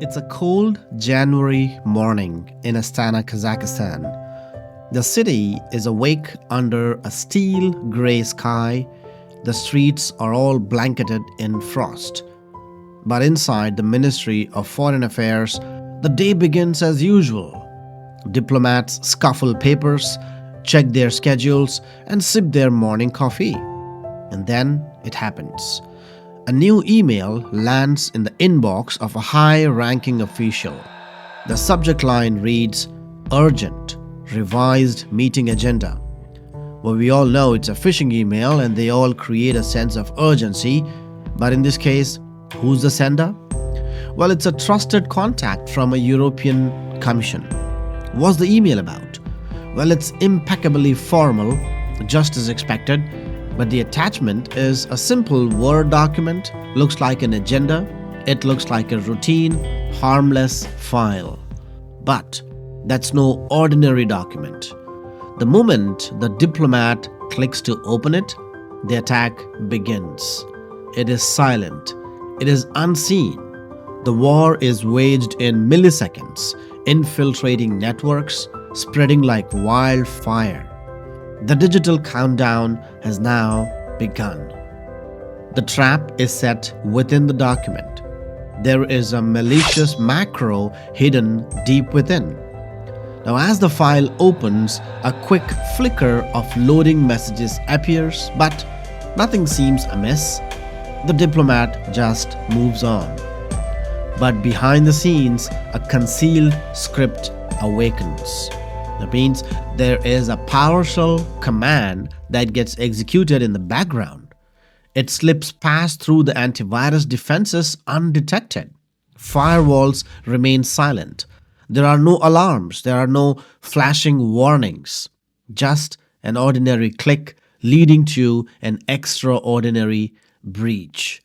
It's a cold January morning in Astana, Kazakhstan. The city is awake under a steel grey sky. The streets are all blanketed in frost. But inside the Ministry of Foreign Affairs, the day begins as usual. Diplomats scuffle papers, check their schedules, and sip their morning coffee. And then it happens. A new email lands in the inbox of a high-ranking official. The subject line reads, "Urgent, revised meeting agenda." Well, we all know it's a phishing email and they all create a sense of urgency. But in this case, who's the sender? Well, it's a trusted contact from a European Commission. What's the email about? Well, it's impeccably formal, just as expected. But the attachment is a simple Word document, looks like an agenda, it looks like a routine, harmless file. But that's no ordinary document. The moment the diplomat clicks to open it, the attack begins. It is silent. It is unseen. The war is waged in milliseconds, infiltrating networks, spreading like wildfire. The digital countdown has now begun. The trap is set within the document. There is a malicious macro hidden deep within. Now, as the file opens, a quick flicker of loading messages appears, but nothing seems amiss. The diplomat just moves on. But behind the scenes, a concealed script awakens. That means there is a PowerShell command that gets executed in the background. It slips past through the antivirus defenses undetected. Firewalls remain silent. There are no alarms. There are no flashing warnings. Just an ordinary click leading to an extraordinary breach.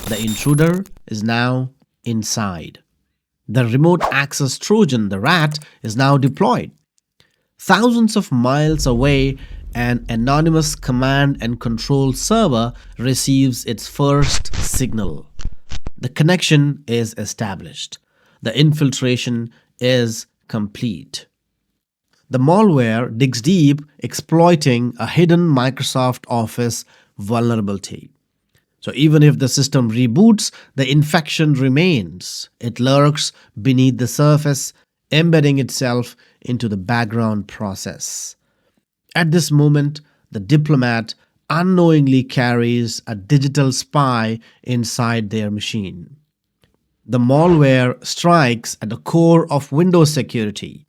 The intruder is now inside. The remote access Trojan, the RAT, is now deployed. Thousands of miles away, an anonymous command and control server receives its first signal. The connection is established. The infiltration is complete. The malware digs deep, exploiting a hidden Microsoft Office vulnerability. So even if the system reboots, the infection remains. It lurks beneath the surface, embedding itself into the background process. At this moment, the diplomat unknowingly carries a digital spy inside their machine. The malware strikes at the core of Windows security.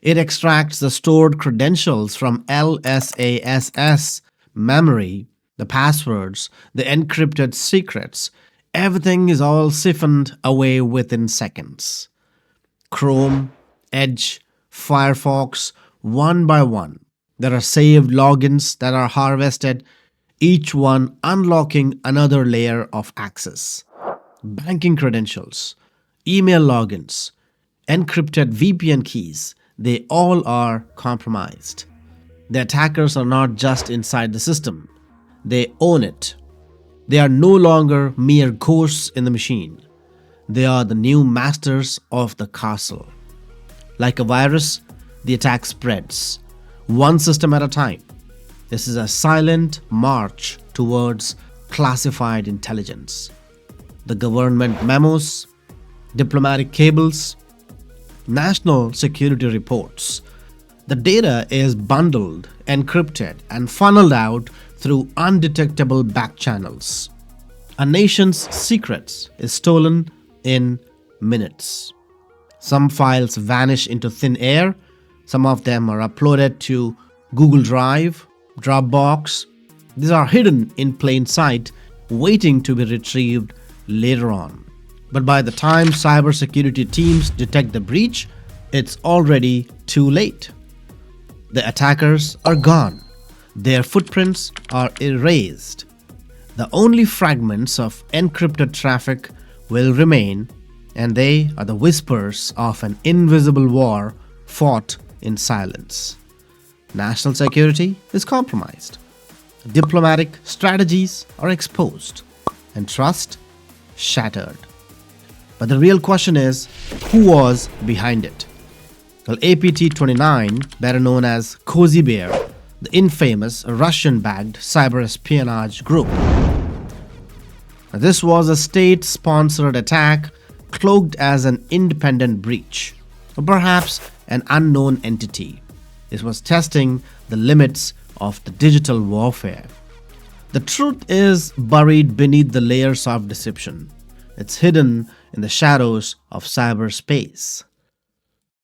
It extracts the stored credentials from LSASS memory, the passwords, the encrypted secrets. Everything is all siphoned away within seconds. Chrome, Edge, Firefox, one by one. There are saved logins that are harvested, each one unlocking another layer of access. Banking credentials, email logins, encrypted VPN keys, they all are compromised. The attackers are not just inside the system, they own it. They are no longer mere ghosts in the machine. They are the new masters of the castle. Like a virus, the attack spreads, one system at a time. This is a silent march towards classified intelligence. The government memos, diplomatic cables, national security reports. The data is bundled, encrypted, and funneled out through undetectable back channels. A nation's secrets is stolen in minutes. Some files vanish into thin air. Some of them are uploaded to Google Drive, Dropbox. These are hidden in plain sight, waiting to be retrieved later on. But by the time cybersecurity teams detect the breach, it's already too late. The attackers are gone. Their footprints are erased. The only fragments of encrypted traffic will remain, and they are the whispers of an invisible war fought in silence. National security is compromised. Diplomatic strategies are exposed, and trust shattered. But the real question is, who was behind it? Well, APT-29, better known as Cozy Bear, the infamous Russian-backed cyber espionage group. Now, this was a state-sponsored attack cloaked as an independent breach, or perhaps an unknown entity. This was testing the limits of the digital warfare. The truth is buried beneath the layers of deception. It's hidden in the shadows of cyberspace.